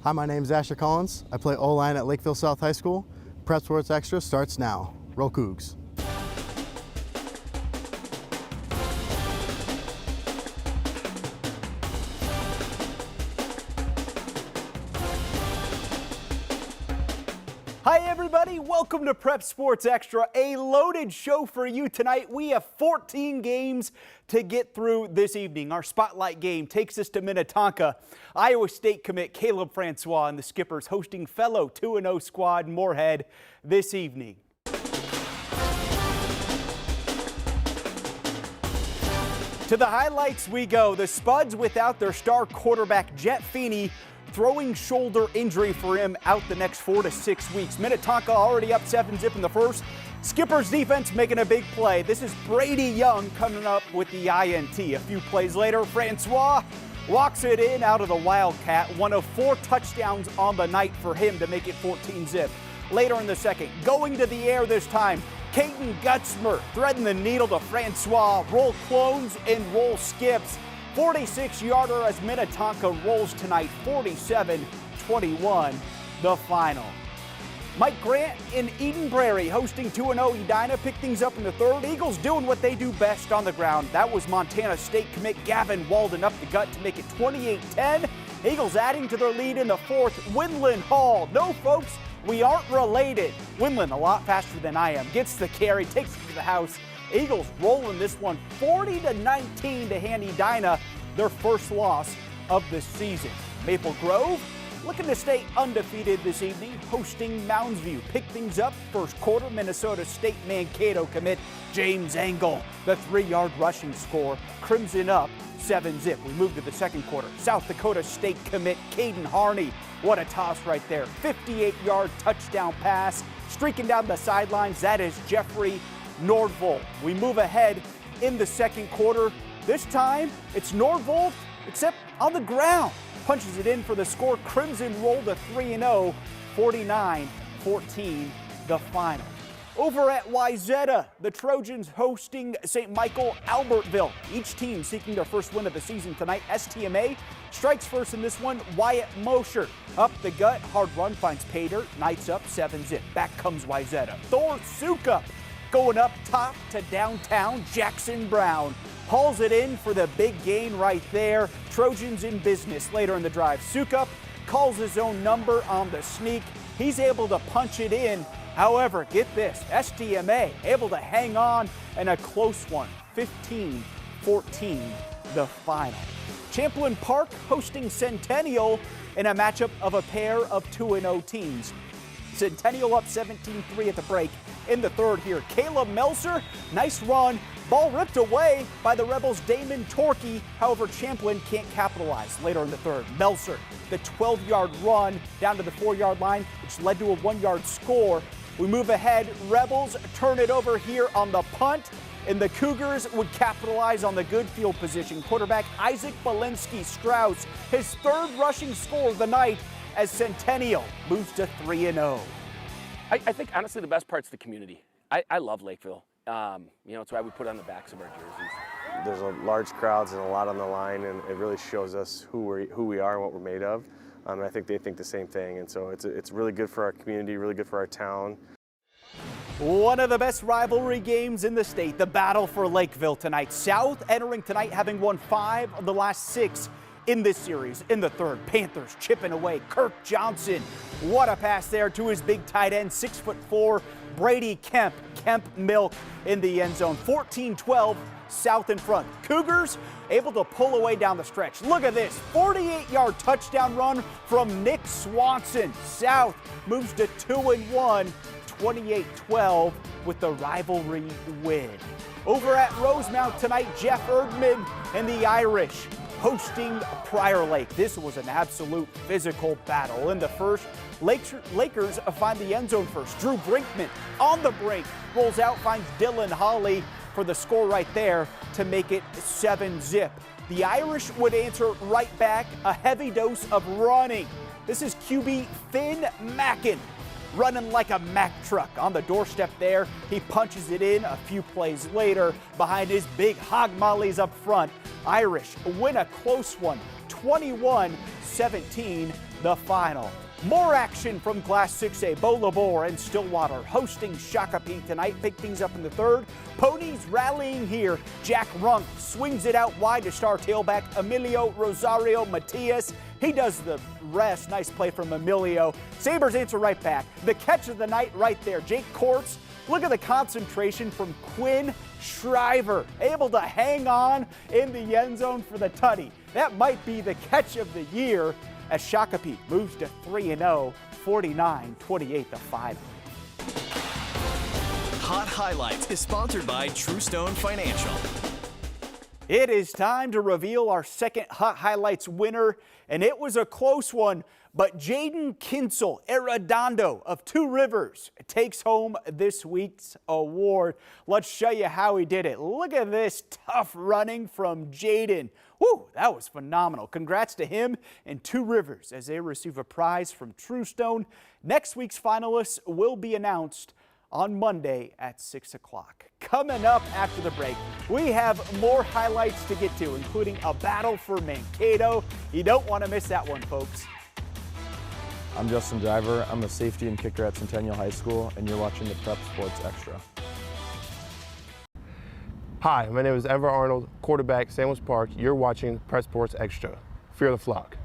Hi, my name is Asher Collins. I play O-line at Lakeville South High School. Prep Sports Extra starts now. Roll Cougs. Hi everybody, welcome to Prep Sports Extra, a loaded show for you tonight. We have 14 games to get through this evening. Our spotlight game takes us to Minnetonka. Iowa State commit Caleb Francois and the Skippers hosting fellow 2-0 squad Moorhead this evening. To the highlights we go. The Spuds without their star quarterback Jet Feeney, throwing shoulder injury for him out the next 4 to 6 weeks. Minnetonka already up 7-0 in the first. Skippers defense making a big play. This is Brady Young coming up with the INT. A few plays later, Francois walks it in out of the Wildcat. One of 4 touchdowns on the night for him to make it 14-0. Later in the second, going to the air this time, Caden Gutzmer threading the needle to Francois. Roll clones and roll skips. 46-yarder as Minnetonka rolls tonight, 47-21, the final. Mike Grant in Eden Prairie hosting 2-0 Edina, pick things up in the third. Eagles doing what they do best on the ground. That was Montana State commit Gavin Walden up the gut to make it 28-10. Eagles adding to their lead in the fourth. Winland Hall. No, folks, we aren't related. Winland, a lot faster than I am, gets the carry, takes it to the house. Eagles rolling this one 40-19 to hand Edina their first loss of the season. Maple Grove looking to stay undefeated this evening, hosting Mounds. Pick things up first quarter. Minnesota State Mankato commit James Engel, the 3-yard rushing score. Crimson up 7-0. We move to the second quarter. South Dakota State commit Caden Harney. What a toss right there. 58-yard touchdown pass. Streaking down the sidelines, that is Jeffrey Nordvold. We move ahead in the second quarter. This time, it's Nordvold, except on the ground. Punches it in for the score. Crimson roll to 3-0, 49-14, the final. Over at Wayzata, the Trojans hosting St. Michael Albertville. Each team seeking their first win of the season tonight. STMA strikes first in this one. Wyatt Mosher up the gut. Hard run finds Pater. Knights up 7-0. Back comes Wayzata. Thor Sukup going up top to downtown. Jackson Brown hauls it in for the big gain right there. Trojans in business later in the drive. Sukup calls his own number on the sneak. He's able to punch it in. However, get this, STMA able to hang on and a close one. 15-14, the final. Champlin Park hosting Centennial in a matchup of a pair of 2-0 teams. Centennial up 17-3 at the break in the third here. Caleb Melser, nice run. Ball ripped away by the Rebels' Damon Torkey. However, Champlin can't capitalize later in the third. Melser, the 12-yard run down to the 4-yard line, which led to a 1-yard score. We move ahead. Rebels turn it over here on the punt, and the Cougars would capitalize on the good field position. Quarterback Isaac Belinsky Strauss, his third rushing score of the night as Centennial moves to 3-0. I think, honestly, the best part's the community. I love Lakeville. It's why we put on the backs of our jerseys. There's a large crowds and a lot on the line, and it really shows us who we are and what we're made of. And I think they think the same thing, and so it's really good for our community, really good for our town. One of the best rivalry games in the state, the battle for Lakeville tonight. South entering tonight having won 5 of the last 6 in this series. In the third, Panthers chipping away. Kirk Johnson, what a pass there to his big tight end, 6'4", Brady Kemp Milk in the end zone. 14-12, South in front. Cougars able to pull away down the stretch. Look at this, 48-yard touchdown run from Nick Swanson. South moves to 2-1, 28-12 with the rivalry win. Over at Rosemount tonight, Jeff Erdman and the Irish hosting Prior Lake. This was an absolute physical battle. In the first, Lakers find the end zone first. Drew Brinkman on the brink, rolls out, finds Dylan Hawley for the score right there to make it 7-0. The Irish would answer right back, a heavy dose of running. This is QB Finn Mackin. running like a Mack truck. On the doorstep there, he punches it in. A few plays later, behind his big hog mollies up front, Irish win a close one, 21-17, the final. More action from Class 6A. Beau Labor and Stillwater hosting Shakopee tonight. Pick things up in the third. Ponies rallying here. Jack Runk swings it out wide to star tailback Emilio Rosario Matias. He does the rest. Nice play from Emilio. Sabres answer right back. The catch of the night right there. Jake Courts. Look at the concentration from Quinn Shriver. Able to hang on in the end zone for the tutty. That might be the catch of the year as Shakopee moves to 3-0, 49-28 the final. Hot Highlights is sponsored by Truestone Financial. It is time to reveal our second Hot Highlights winner, and it was a close one, but Jaden Kinsel Arredondo of Two Rivers takes home this week's award. Let's show you how he did it. Look at this tough running from Jaden. Woo, that was phenomenal. Congrats to him and Two Rivers as they receive a prize from Truestone. Next week's finalists will be announced on Monday at 6 o'clock. Coming up after the break, we have more highlights to get to, including a battle for Mankato. You don't want to miss that one, folks. I'm Justin Driver. I'm a safety and kicker at Centennial High School, and you're watching the Prep Sports Extra. Hi, my name is Ever Arnold, quarterback, Sandwich Park. You're watching Prep Sports Extra. Fear the flock.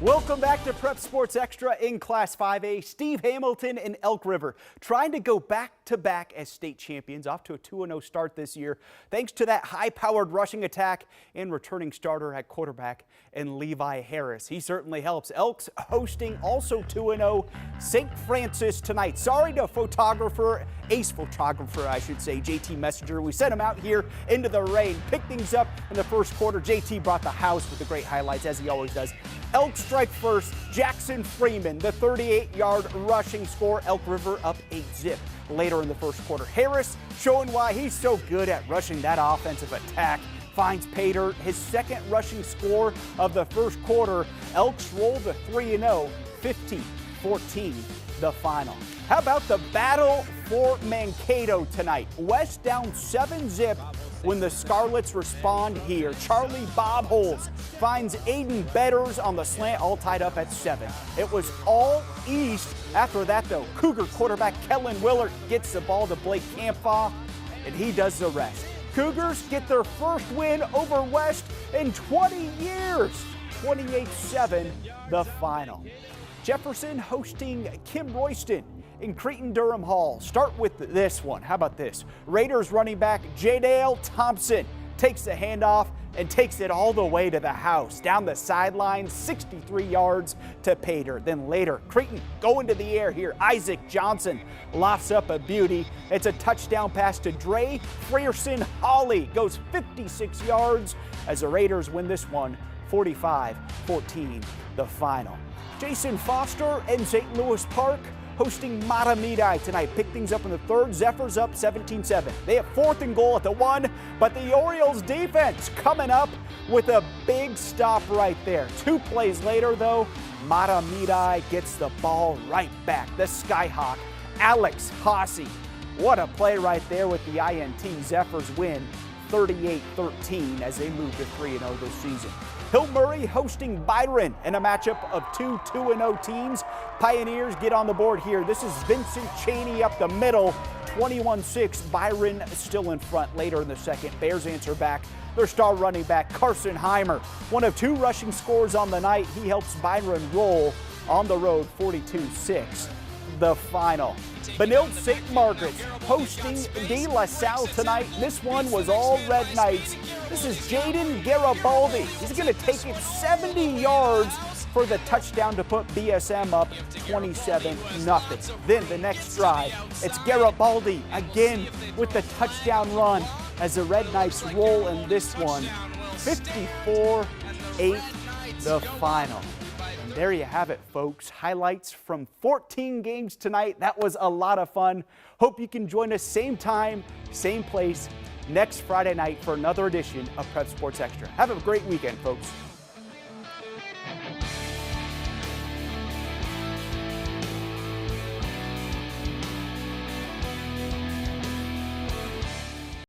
Welcome back to Prep Sports Extra in Class 5A. Steve Hamilton and Elk River trying to go back-to-back as state champions, off to a 2-0 start this year, thanks to that high-powered rushing attack and returning starter at quarterback and Levi Harris. He certainly helps. Elks hosting also 2-0 St. Francis tonight. Sorry to ace photographer, I should say, JT Messenger. We sent him out here into the rain, picked things up in the first quarter. JT brought the house with the great highlights, as he always does. Elk strike first. Jackson Freeman, the 38-yard rushing score. Elk River up 8-zip later in the first quarter. Harris showing why he's so good at rushing that offensive attack. Finds Pater his second rushing score of the first quarter. Elks roll the 3-0, 15-14 the final. How about the battle for Mankato tonight? West down 7-zip when the Scarlets respond here. Charlie Bobholes finds Aiden Betters on the slant, all tied up at 7. It was all east after that, though. Cougar quarterback Kellen Willard gets the ball to Blake Camphaw, and he does the rest. Cougars get their first win over West in 20 years. 28-7 the final. Jefferson hosting Kim Royston in Cretin-Derham Hall. Start with this one. How about this? Raiders running back Jadale Thompson takes the handoff and takes it all the way to the house. Down the sideline, 63 yards to Pater. Then later, Cretin going to the air here. Isaac Johnson lofts up a beauty. It's a touchdown pass to Dre Frierson Hawley. Goes 56 yards as the Raiders win this one, 45-14 the final. Jason Foster and St. Louis Park hosting Mahtomedi tonight. Pick things up in the third. Zephyrs up 17-7. They have 4th and goal at the 1, but the Orioles defense coming up with a big stop right there. 2 plays later, though, Mahtomedi gets the ball right back. The Skyhawk, Alex Haase. What a play right there with the INT. Zephyrs win 38-13 as they move to 3-0 this season. Hill Murray hosting Byron in a matchup of 2 2-0 teams. Pioneers get on the board here. This is Vincent Cheney up the middle, 21-6. Byron still in front later in the second. Bears answer back. Their star running back, Carson Heimer, one of 2 rushing scores on the night. He helps Byron roll on the road, 42-6. The final. Benilde St. Margaret's hosting DeLaSalle tonight. This one was all Red Knights. This is Jaden Garibaldi. He's going to take it 70 yards for the touchdown to put BSM up 27-0. Then the next drive, it's Garibaldi again with the touchdown run as the Red Knights roll in this one. 54-8 the final. There you have it, folks. Highlights from 14 games tonight. That was a lot of fun. Hope you can join us same time, same place next Friday night for another edition of Prep Sports Extra. Have a great weekend, folks.